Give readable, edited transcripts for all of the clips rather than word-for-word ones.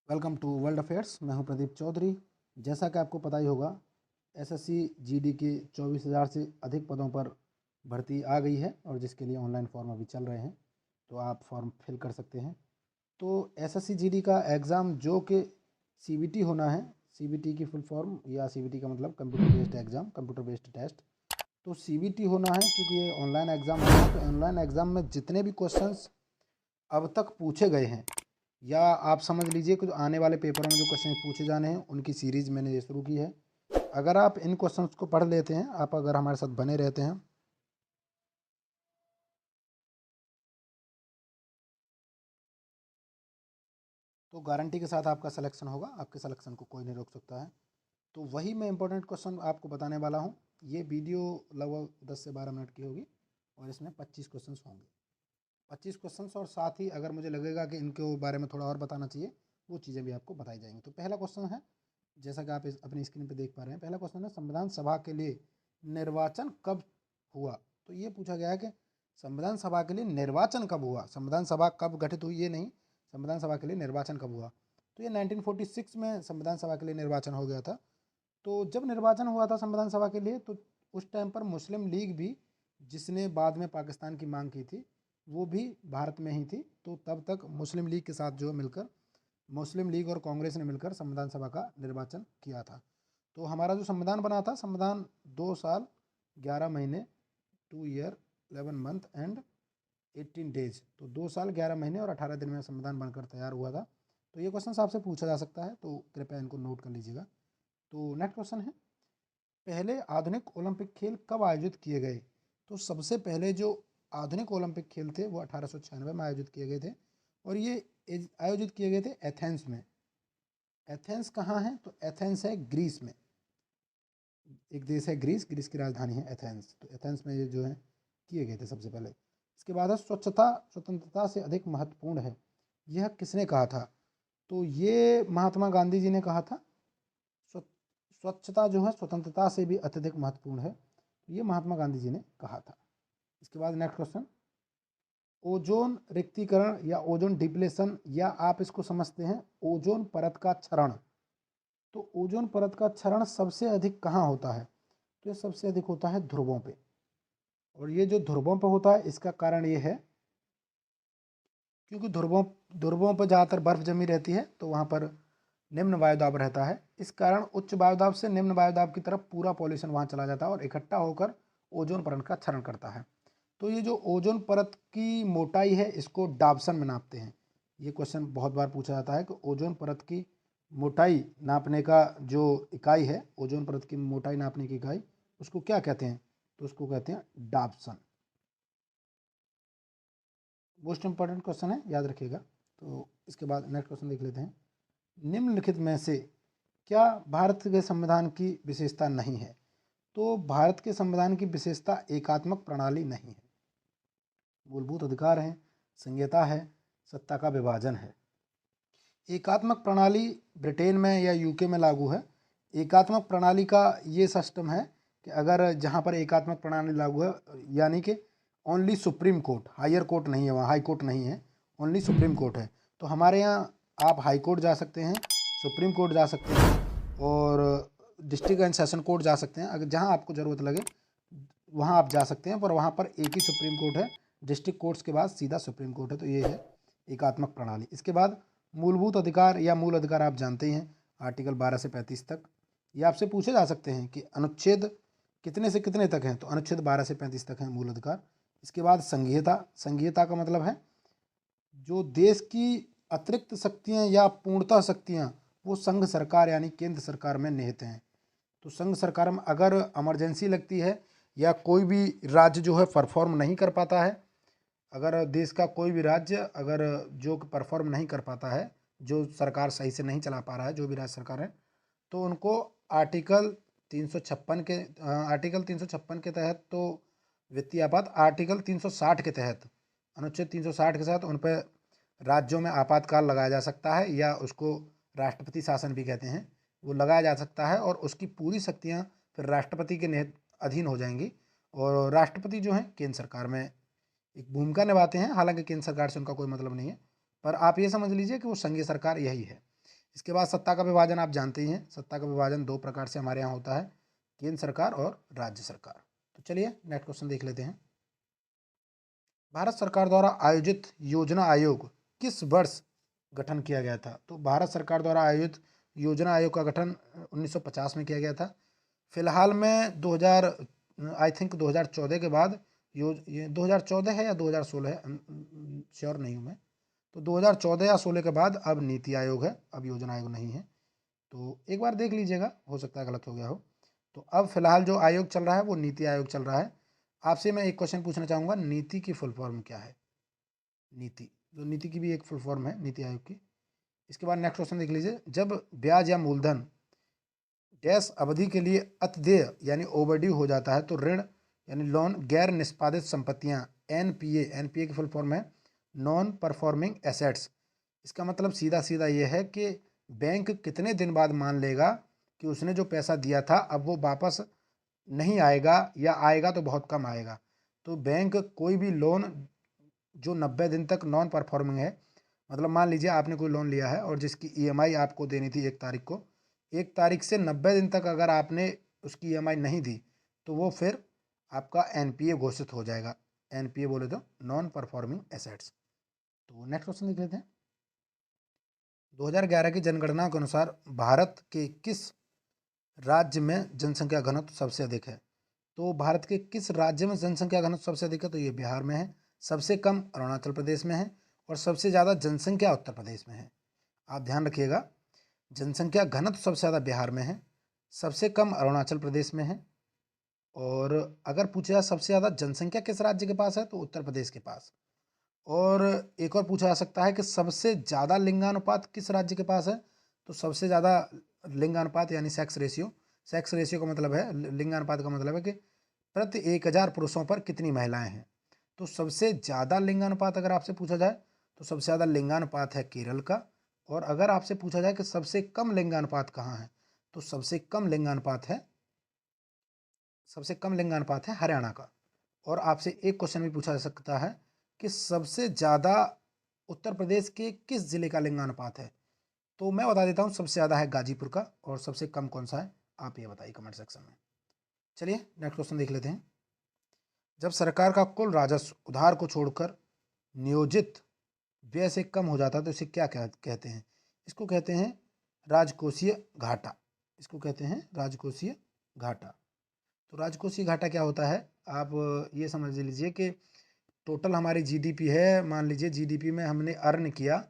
Welcome to world affairs. मैं हूं प्रदीप चौधरी। जैसा कि आपको पता ही होगा, एसएससी जीडी के 24,000 से अधिक पदों पर भर्ती आ गई है और जिसके लिए ऑनलाइन फॉर्म अभी चल रहे हैं, तो आप फॉर्म फिल कर सकते हैं। तो एसएससी जीडी का एग्ज़ाम जो कि सीबीटी होना है, सीबीटी की फुल फॉर्म या सीबीटी का मतलब computer based exam, computer based test. तो सीबीटी होना है क्योंकि ये ऑनलाइन एग्ज़ाम होना है। तो ऑनलाइन एग्ज़ाम में जितने भी क्वेश्चंस अब तक पूछे गए हैं, या आप समझ लीजिए कुछ आने वाले पेपरों में जो क्वेश्चन पूछे जाने हैं, उनकी सीरीज़ मैंने ये शुरू की है। अगर आप इन क्वेश्चंस को पढ़ लेते हैं, आप अगर हमारे साथ बने रहते हैं, तो गारंटी के साथ आपका सिलेक्शन होगा। आपके सिलेक्शन को कोई नहीं रोक सकता है। तो वही मैं इंपॉर्टेंट क्वेश्चन आपको बताने वाला हूँ। ये वीडियो लगभग 10 से 12 मिनट की होगी और इसमें 25 क्वेश्चंस होंगे। 25 क्वेश्चंस, और साथ ही अगर मुझे लगेगा कि इनके बारे में थोड़ा और बताना चाहिए, वो चीज़ें भी आपको बताई जाएंगी। तो पहला क्वेश्चन है, जैसा कि आप अपनी स्क्रीन पे देख पा रहे हैं, पहला क्वेश्चन है, संविधान सभा के लिए निर्वाचन कब हुआ? तो ये पूछा गया है कि संविधान सभा के लिए निर्वाचन कब हुआ। संविधान सभा कब गठित हुई ये नहीं, संविधान सभा के लिए निर्वाचन कब हुआ। तो ये 1946 में संविधान सभा के लिए निर्वाचन हो गया था। तो जब निर्वाचन हुआ था संविधान सभा के लिए, तो उस टाइम पर मुस्लिम लीग भी, जिसने बाद में पाकिस्तान की मांग की थी, वो भी भारत में ही थी। तो तब तक मुस्लिम लीग के साथ जो मिलकर, मुस्लिम लीग और कांग्रेस ने मिलकर संविधान सभा का निर्वाचन किया था। तो हमारा जो संविधान बना था, संविधान 2 साल 11 महीने, 2 ईयर 11 मंथ एंड 18 डेज, तो 2 साल 11 महीने और 18 दिन में संविधान बनकर तैयार हुआ था। तो ये क्वेश्चन आपसे पूछा जा सकता है, तो कृपया इनको नोट कर लीजिएगा। तो नेक्स्ट क्वेश्चन है, पहले आधुनिक ओलंपिक खेल कब आयोजित किए गए? तो सबसे पहले जो आधुनिक ओलंपिक खेल थे वो 1896 में आयोजित किए गए थे, और ये आयोजित किए गए थे एथेंस में। एथेंस कहाँ है? तो एथेंस है ग्रीस में। एक देश है ग्रीस, ग्रीस की राजधानी है एथेंस। तो एथेंस में ये जो है किए गए थे सबसे पहले। इसके बाद है, स्वच्छता स्वतंत्रता से अधिक महत्वपूर्ण है, यह किसने कहा था? तो ये महात्मा गांधी जी ने कहा था। स्वच्छता जो है स्वतंत्रता से भी अत्यधिक महत्वपूर्ण है, ये महात्मा गांधी जी ने कहा था। इसके बाद नेक्स्ट क्वेश्चन, ओजोन रिक्तीकरण या ओजोन डिप्लेशन, या आप इसको समझते हैं ओजोन परत का क्षरण। तो ओजोन परत का क्षरण सबसे अधिक कहाँ होता है? तो ये सबसे अधिक होता है ध्रुवों पे। और ये जो ध्रुवों पे होता है, इसका कारण ये है क्योंकि ध्रुवों ध्रुवों पर ज़्यादातर बर्फ जमी रहती है, तो वहाँ पर निम्न वायुदाब रहता है। इस कारण उच्च वायुदाब से निम्न वायुदाब की तरफ पूरा पॉल्यूशन वहाँ चला जाता है और इकट्ठा होकर ओजोन परत का क्षरण करता है। तो ये जो ओजोन परत की मोटाई है, इसको डाप्सन में नापते हैं। ये क्वेश्चन बहुत बार पूछा जाता है कि ओजोन परत की मोटाई नापने का जो इकाई है, ओजोन परत की मोटाई नापने की इकाई, उसको क्या कहते हैं? तो उसको कहते हैं डाप्सन। मोस्ट इंपॉर्टेंट क्वेश्चन है, याद रखिएगा। तो इसके बाद नेक्स्ट क्वेश्चन देख लेते हैं, निम्नलिखित में से क्या भारत के संविधान की विशेषता नहीं है? तो भारत के संविधान की विशेषता एकात्मक प्रणाली नहीं है, मूलभूत अधिकार हैं, संहिता है, सत्ता का विभाजन है। एकात्मक प्रणाली ब्रिटेन में या यूके में लागू है। एकात्मक प्रणाली का ये सिस्टम है कि अगर जहाँ पर एकात्मक प्रणाली लागू है, यानी कि only supreme court, higher court नहीं है वहाँ, हाई कोर्ट नहीं है, ओनली सुप्रीम कोर्ट है। तो हमारे यहाँ आप हाई कोर्ट जा सकते हैं, सुप्रीम कोर्ट जा सकते हैं, और डिस्ट्रिक्ट एंड सेशन कोर्ट जा सकते हैं। अगर जहाँ आपको ज़रूरत लगे वहाँ आप जा सकते हैं, पर वहाँ पर एक ही सुप्रीम कोर्ट है। डिस्ट्रिक्ट कोर्ट्स के बाद सीधा सुप्रीम कोर्ट है। तो ये है एकात्मक प्रणाली। इसके बाद मूलभूत अधिकार या मूल अधिकार आप जानते ही हैं, आर्टिकल 12 से 35 तक। ये आपसे पूछे जा सकते हैं कि अनुच्छेद कितने से कितने तक हैं, तो अनुच्छेद 12 से 35 तक हैं मूल अधिकार। इसके बाद संघीयता, संघीयता का मतलब है जो देश की अतिरिक्त शक्तियाँ या पूर्णतः शक्तियाँ, वो संघ सरकार यानी केंद्र सरकार में निहित हैं। तो संघ सरकार में अगर इमरजेंसी लगती है या कोई भी राज्य जो है परफॉर्म नहीं कर पाता है, अगर देश का कोई भी राज्य अगर जो परफॉर्म नहीं कर पाता है, जो सरकार सही से नहीं चला पा रहा है, जो भी राज्य सरकार है, तो उनको आर्टिकल 356 के आर्टिकल 356 के तहत, तो वित्तीय आपात आर्टिकल 360 के तहत, अनुच्छेद 360 के तहत उन पर राज्यों में आपातकाल लगाया जा सकता है, या उसको राष्ट्रपति शासन भी कहते हैं, वो लगाया जा सकता है। और उसकी पूरी शक्तियाँ फिर राष्ट्रपति के अधीन हो जाएंगी। और राष्ट्रपति जो है केंद्र सरकार में एक भूमिका निभाते हैं, हालांकि केंद्र सरकार से उनका कोई मतलब नहीं है, पर आप ये समझ लीजिए कि वो संघीय सरकार यही है। इसके बाद सत्ता का विभाजन आप जानते ही हैं, सत्ता का विभाजन दो प्रकार से हमारे यहाँ होता है, केंद्र सरकार और राज्य सरकार। तो चलिए नेक्स्ट क्वेश्चन देख लेते हैं। भारत सरकार द्वारा आयोजित योजना आयोग किस वर्ष गठन किया गया था? तो भारत सरकार द्वारा आयोजित योजना आयोग का गठन 1950 में किया गया था। फिलहाल में 2000 आई थिंक 2014 के बाद ये 2014 है या 2016 है, श्योर नहीं हूँ मैं। तो 2014 या 16 के बाद अब नीति आयोग है, अब योजना आयोग नहीं है। तो एक बार देख लीजिएगा, हो सकता है गलत हो गया हो। तो अब फिलहाल जो आयोग चल रहा है वो नीति आयोग चल रहा है। आपसे मैं एक क्वेश्चन पूछना चाहूँगा, नीति की फुल फॉर्म क्या है? नीति, जो नीति की भी एक फुल फॉर्म है नीति आयोग की। इसके बाद नेक्स्ट क्वेश्चन देख लीजिए, जब ब्याज या मूलधन डैश अवधि के लिए अत्यदेय यानी ओवरड्यू हो जाता है तो ऋण यानी लोन गैर निष्पादित संपत्तियां एनपीए, एनपीए की फुल फॉर्म है नॉन परफॉर्मिंग एसेट्स। इसका मतलब सीधा सीधा ये है कि बैंक कितने दिन बाद मान लेगा कि उसने जो पैसा दिया था अब वो वापस नहीं आएगा, या आएगा तो बहुत कम आएगा। तो बैंक कोई भी लोन जो 90 दिन तक नॉन परफॉर्मिंग है, मतलब मान लीजिए आपने कोई लोन लिया है और जिसकी ईएमआई आपको देनी थी 1 तारीख को, 1 तारीख से 90 दिन तक अगर आपने उसकी ईएमआई नहीं दी तो वो फिर आपका एनपीए घोषित हो जाएगा। एनपीए बोले तो नॉन परफॉर्मिंग एसेट्स। तो नेक्स्ट क्वेश्चन देख लेते हैं। 2011 की जनगणना के अनुसार भारत के किस राज्य में जनसंख्या घनत्व सबसे अधिक है? तो भारत के किस राज्य में जनसंख्या घनत्व सबसे अधिक है? तो ये बिहार में है, सबसे कम अरुणाचल प्रदेश में है और सबसे ज़्यादा जनसंख्या उत्तर प्रदेश में है। आप ध्यान रखिएगा, जनसंख्या घनत्व सबसे ज़्यादा बिहार में है, सबसे कम अरुणाचल प्रदेश में है, और अगर पूछा जाए सबसे ज़्यादा जनसंख्या किस राज्य के पास है तो उत्तर प्रदेश के पास। और एक और पूछा जा सकता है कि सबसे ज़्यादा लिंगानुपात किस राज्य के पास है? तो सबसे ज़्यादा लिंगानुपात यानी सेक्स रेशियो, सेक्स रेशियो का मतलब है, लिंगानुपात का मतलब है कि प्रति 1000 पुरुषों पर कितनी महिलाएं हैं। तो सबसे ज़्यादा लिंगानुपात अगर आपसे पूछा जाए तो सबसे ज़्यादा लिंगानुपात है केरल का। और अगर आपसे पूछा जाए कि सबसे कम लिंगानुपात कहाँ है, तो सबसे कम लिंगानुपात है हरियाणा का। और आपसे एक क्वेश्चन भी पूछा जा सकता है कि सबसे ज़्यादा उत्तर प्रदेश के किस जिले का लिंगानुपात है? तो मैं बता देता हूँ, सबसे ज़्यादा है गाजीपुर का, और सबसे कम कौन सा है आप ये बताइए कमेंट सेक्शन में। चलिए नेक्स्ट क्वेश्चन देख लेते हैं। जब सरकार का कुल राजस्व उधार को छोड़कर नियोजित व्यय से कम हो जाता है तो इसे क्या कहते हैं? इसको कहते हैं राजकोषीय घाटा। इसको कहते हैं राजकोषीय घाटा। तो राजकोषीय घाटा क्या होता है, आप ये समझ लीजिए कि टोटल हमारी जीडीपी है, मान लीजिए जीडीपी में हमने अर्न किया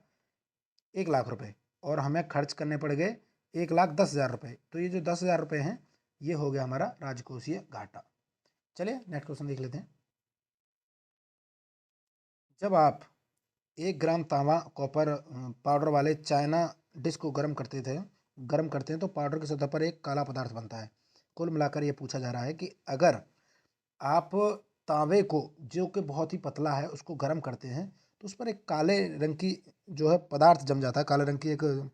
1 लाख रुपए और हमें खर्च करने पड़ गए 1,10,000 रुपये। तो ये जो 10,000 रुपये हैं ये हो गया हमारा राजकोषीय घाटा। चलिए नेक्स्ट क्वेश्चन देख लेते हैं। जब आप 1 ग्राम तांबा कॉपर पाउडर वाले चाइना डिश को गर्म करते हैं तो पाउडर की सतह पर एक काला पदार्थ बनता है। कुल मिलाकर ये पूछा जा रहा है कि अगर आप तांबे को, जो कि बहुत ही पतला है, उसको गर्म करते हैं तो उस पर एक काले रंग की जो है पदार्थ जम जाता है, काले रंग की एक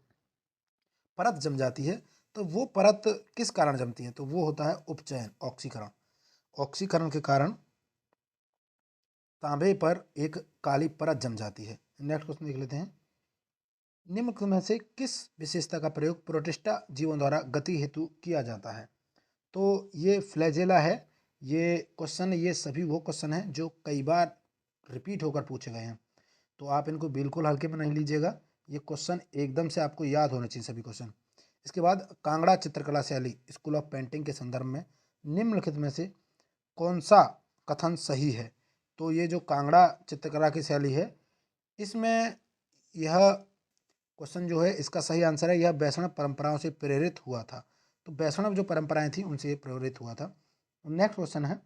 परत जम जाती है। तो वो परत किस कारण जमती है? तो वो होता है उपचयन, ऑक्सीकरण। ऑक्सीकरण के कारण तांबे पर एक काली परत जम जाती है। नेक्स्ट क्वेश्चन देख लेते हैं। निम्न में से किस विशेषता का प्रयोग प्रोटिस्टा जीवों द्वारा गति हेतु किया जाता है? तो ये फ्लैजेला है। ये क्वेश्चन, ये सभी वो क्वेश्चन हैं जो कई बार रिपीट होकर पूछे गए हैं, तो आप इनको बिल्कुल हल्के में नहीं लीजिएगा। ये क्वेश्चन एकदम से आपको याद होने चाहिए सभी क्वेश्चन। इसके बाद कांगड़ा चित्रकला शैली स्कूल ऑफ पेंटिंग के संदर्भ में निम्नलिखित में से कौन सा कथन सही है? तो ये जो कांगड़ा चित्रकला की शैली है, इसमें यह क्वेश्चन जो है इसका सही आंसर है, यह वैष्णव परंपराओं से प्रेरित हुआ था। तो वैष्णव जो परंपराएं थी उनसे ये प्रेरित हुआ था। नेक्स्ट क्वेश्चन है,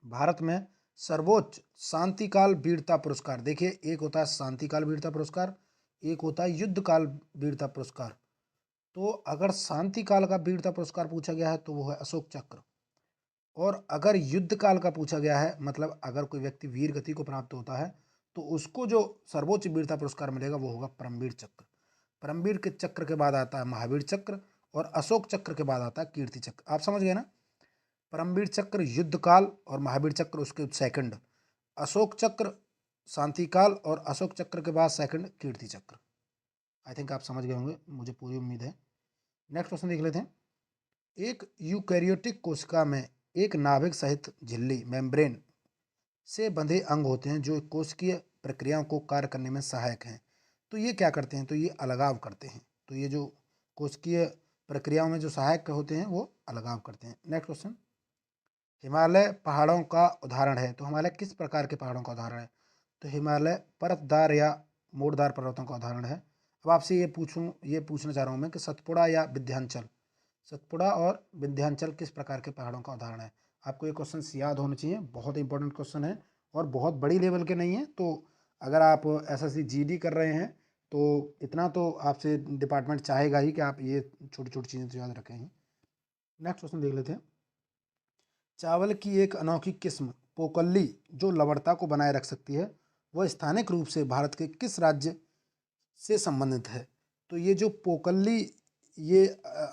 भारत में सर्वोच्च शांतिकाल वीरता पुरस्कार, देखिए एक होता है शांतिकाल वीरता पुरस्कार, एक होता है युद्धकाल वीरता पुरस्कार। तो अगर शांतिकाल का वीरता पुरस्कार पूछा गया है तो वो है अशोक चक्र, और अगर युद्ध काल का पूछा गया है, मतलब अगर कोई व्यक्ति वीर गति को प्राप्त होता है तो उसको जो सर्वोच्च वीरता पुरस्कार मिलेगा वो होगा परमवीर चक्र। परमवीर के चक्र के बाद आता है महावीर चक्र, और अशोक चक्र के बाद आता है कीर्ति चक्र। आप समझ गए ना? परमवीर चक्र युद्ध काल और महावीर चक्र उसके सेकंड, अशोक चक्र शांति काल और अशोक चक्र के बाद सेकंड कीर्ति चक्र। आई थिंक आप समझ गए होंगे, मुझे पूरी उम्मीद है। नेक्स्ट क्वेश्चन देख लेते हैं। एक यूकैरियोटिक कोशिका में एक नाभिक सहित झिल्ली मेम्ब्रेन से बंधे अंग होते हैं जो कोशिकीय प्रक्रियाओं को कार्य करने में सहायक हैं। तो ये क्या करते हैं? तो ये अलगाव करते हैं। तो ये जो कोशिकीय प्रक्रियाओं में जो सहायक होते हैं वो अलगाव करते हैं। नेक्स्ट क्वेश्चन, हिमालय पहाड़ों का उदाहरण है। तो हिमालय किस प्रकार के पहाड़ों का उदाहरण है? तो हिमालय परतदार या मोड़दार पर्वतों का उदाहरण है। अब आपसे ये पूछना चाह रहा हूँ मैं कि सतपुड़ा या विंध्याचल, सतपुड़ा और विंध्याचल किस प्रकार के पहाड़ों का उदाहरण है? आपको ये क्वेश्चन याद होने चाहिए, बहुत इंपॉर्टेंट क्वेश्चन है और बहुत बड़ी लेवल के नहीं है। तो अगर आप एसएससी जीडी कर रहे हैं तो इतना तो आपसे डिपार्टमेंट चाहेगा ही कि आप ये छोटी छोटी चीज़ें तो याद रखें ही। नेक्स्ट क्वेश्चन देख लेते हैं। चावल की एक अनोखी किस्म पोकल्ली जो लवणता को बनाए रख सकती है, वह स्थानिक रूप से भारत के किस राज्य से संबंधित है? तो ये जो पोकल्ली ये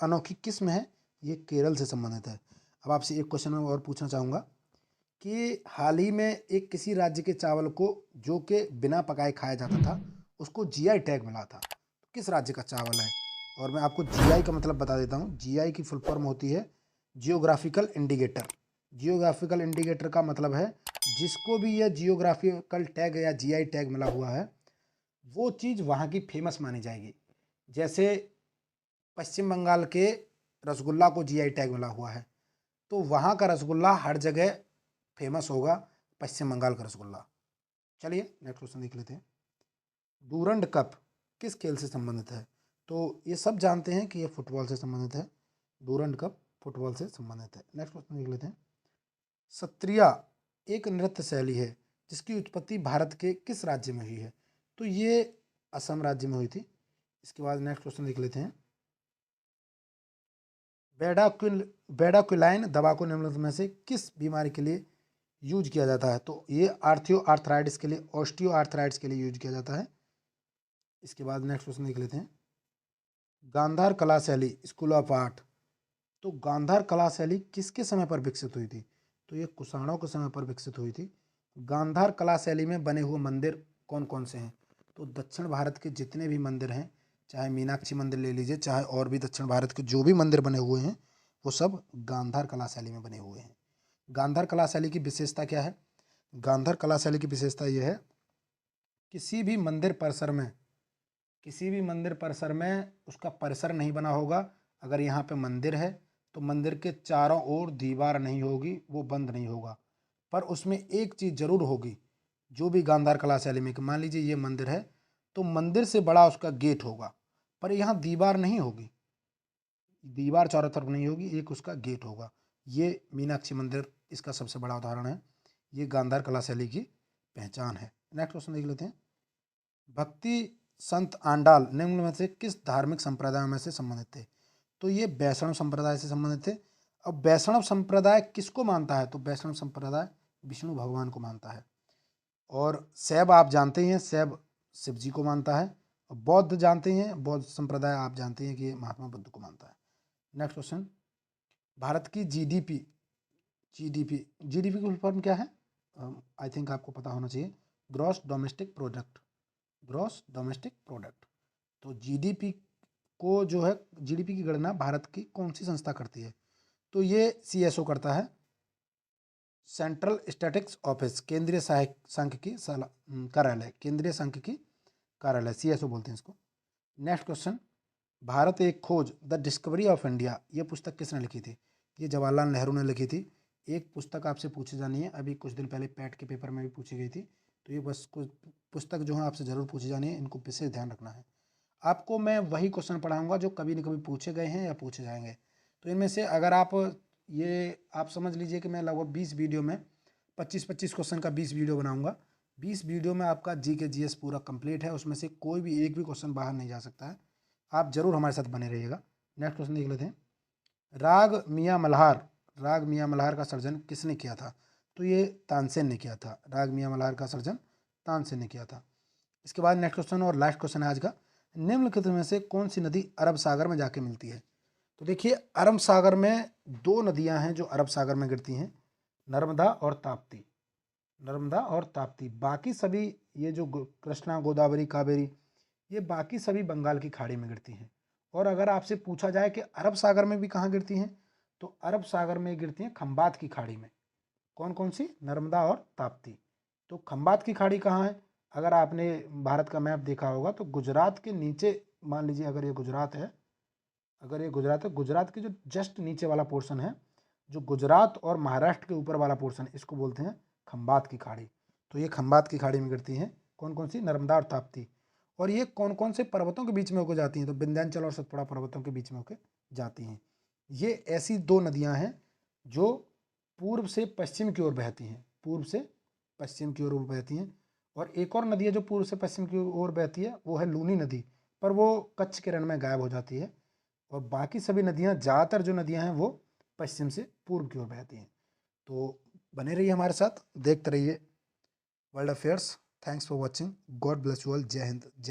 अनोखी किस्म है, ये केरल से संबंधित है। अब आपसे एक क्वेश्चन मैं और पूछना चाहूँगा कि हाल ही में एक किसी राज्य के चावल को जो कि बिना पकाए खाया जाता था, उसको जीआई टैग मिला था। तो किस राज्य का चावल है? और मैं आपको जीआई का मतलब बता देता हूँ। जीआई की फुल फॉर्म होती है जियोग्राफिकल इंडिकेटर। जियोग्राफिकल इंडिकेटर का मतलब है जिसको भी यह जियोग्राफिकल टैग या जीआई टैग मिला हुआ है वो चीज़ वहाँ की फेमस मानी जाएगी। जैसे पश्चिम बंगाल के रसगुल्ला को जीआई टैग मिला हुआ है, तो वहाँ का रसगुल्ला हर जगह फेमस होगा, पश्चिम बंगाल का रसगुल्ला। चलिए नेक्स्ट क्वेश्चन देख लेते हैं। डूरंड कप किस खेल से संबंधित है? तो ये सब जानते हैं कि ये फुटबॉल से संबंधित है। डूरंड कप फुटबॉल से संबंधित है। नेक्स्ट क्वेश्चन देख लेते हैं। सत्रिया एक नृत्य शैली है जिसकी उत्पत्ति भारत के किस राज्य में हुई है? तो ये असम राज्य में हुई थी। इसके बाद नेक्स्ट क्वेश्चन देख लेते हैं। बेडाक्विलाइन दवा को निम्नलिखित में से किस बीमारी के लिए यूज किया जाता है? तो ये आर्थियो आर्थराइटिस के लिए, ऑस्टियो आर्थराइटिस के लिए यूज किया जाता है। इसके बाद नेक्स्ट क्वेश्चन देख लेते हैं। गांधार कला शैली स्कूल ऑफ आर्ट, तो गांधार कला शैली किसके समय पर विकसित हुई थी? तो ये कुषाणों के समय पर विकसित हुई थी। गांधार कला शैली में बने हुए मंदिर कौन कौन से हैं? तो दक्षिण भारत के जितने भी मंदिर हैं, चाहे मीनाक्षी मंदिर ले लीजिए, चाहे और भी दक्षिण भारत के जो भी मंदिर बने हुए हैं वो सब गांधार कला शैली में बने हुए हैं। गांधार कला शैली की विशेषता क्या है? गांधार कला शैली की विशेषता ये है, किसी भी मंदिर परिसर में, किसी भी मंदिर परिसर में उसका परिसर नहीं बना होगा। अगर यहाँ पे मंदिर है तो मंदिर के चारों ओर दीवार नहीं होगी, वो बंद नहीं होगा। पर उसमें एक चीज़ जरूर होगी, जो भी गांधार कला शैली में, मान लीजिए ये मंदिर है तो मंदिर से बड़ा उसका गेट होगा, पर यहाँ दीवार नहीं होगी, दीवार चारों तरफ नहीं होगी, एक उसका गेट होगा। ये मीनाक्षी मंदिर इसका सबसे बड़ा उदाहरण है। ये गांधार कला शैली की पहचान है। नेक्स्ट क्वेश्चन देख लेते हैं। भक्ति संत आंडाल निम्न में से किस धार्मिक संप्रदाय में से संबंधित थे? तो ये वैष्णव संप्रदाय से संबंधित थे। अब वैष्णव संप्रदाय किसको मानता है? तो वैष्णव संप्रदाय विष्णु भगवान को मानता है। और शैव आप जानते हैं, शैव शिव जी को मानता है। और बौद्ध जानते हैं, बौद्ध संप्रदाय आप जानते हैं कि ये महात्मा बुद्ध को मानता है। नेक्स्ट क्वेश्चन, भारत की जीडीपी जीडीपी की फुल फॉर्म क्या है? आई थिंक आपको पता होना चाहिए, gross domestic product. Gross domestic product. तो जीडीपी को जो है, जीडीपी की गणना भारत की कौन सी संस्था करती है? तो ये सीएसओ करता है, सेंट्रल स्टैटिस्टिक्स ऑफिस, केंद्रीय सहायक संघ की कार्यालय, केंद्रीय संघ की कार्यालय, सीएसओ बोलते हैं इसको। नेक्स्ट क्वेश्चन, भारत एक खोज द डिस्कवरी ऑफ इंडिया, ये पुस्तक किसने लिखी थी? ये जवाहरलाल नेहरू ने लिखी थी। एक पुस्तक आपसे पूछी जानी है, अभी कुछ दिन पहले पैट के पेपर में भी पूछी गई थी। तो ये बस कुछ पुस्तक जो है आपसे ज़रूर पूछी जानी है, इनको विशेष ध्यान रखना है। आपको मैं वही क्वेश्चन पढ़ाऊंगा जो कभी न कभी पूछे गए हैं या पूछे जाएंगे। तो इनमें से अगर आप समझ लीजिए कि मैं लगभग 20 वीडियो में 25-25 क्वेश्चन का 20 वीडियो बनाऊंगा। 20 वीडियो में आपका जी के जीएस पूरा कंप्लीट है, उसमें से कोई भी एक भी क्वेश्चन बाहर नहीं जा सकता है। आप जरूर हमारे साथ बने रहिएगा। नेक्स्ट क्वेश्चन देख लेते हैं। राग मियाँ मल्हार का सर्जन किसने किया था? तो ये तानसेन ने किया था। राग मियाँ मल्हार का सर्जन तानसेन ने किया था। इसके बाद नेक्स्ट क्वेश्चन और लास्ट क्वेश्चन है आज का। निम्नलिखित में से कौन सी नदी अरब सागर में जाके मिलती है? तो देखिए, अरब सागर में दो नदियां हैं जो अरब सागर में गिरती हैं, नर्मदा और ताप्ती। नर्मदा और ताप्ती, बाकी सभी ये जो कृष्णा, गोदावरी, कावेरी, ये बाकी सभी बंगाल की खाड़ी में गिरती हैं। और अगर आपसे पूछा जाए कि अरब सागर में भी कहाँ गिरती हैं, तो अरब सागर में गिरती हैं खंबात की खाड़ी में। कौन कौन सी? नर्मदा और ताप्ती। तो खंबात की खाड़ी कहाँ है? अगर आपने भारत का मैप देखा होगा तो गुजरात के नीचे, मान लीजिए अगर ये गुजरात है, गुजरात के जो जस्ट नीचे वाला पोर्शन है, जो गुजरात और महाराष्ट्र के ऊपर वाला पोर्शन, इसको बोलते हैं खंबात की खाड़ी। तो ये खंबात की खाड़ी में गिरती हैं कौन कौन सी? नर्मदा और ताप्ती। और ये कौन कौन से पर्वतों के बीच में होकर जाती हैं? तो विंध्याचल और सतपुड़ा पर्वतों के बीच में होकर जाती हैं। ये ऐसी दो नदियां हैं जो पूर्व से पश्चिम की ओर बहती हैं, पूर्व से पश्चिम की ओर बहती हैं। और एक और नदी है जो पूर्व से पश्चिम की ओर बहती है, वो है लूनी नदी, पर वो कच्छ के रण में गायब हो जाती है। और बाकी सभी नदियाँ, ज़्यादातर जो नदियाँ हैं वो पश्चिम से पूर्व की ओर बहती हैं। तो बने रहिए हमारे साथ, देखते रहिए world affairs. Thanks for watching. God bless you all. जय हिंद, जय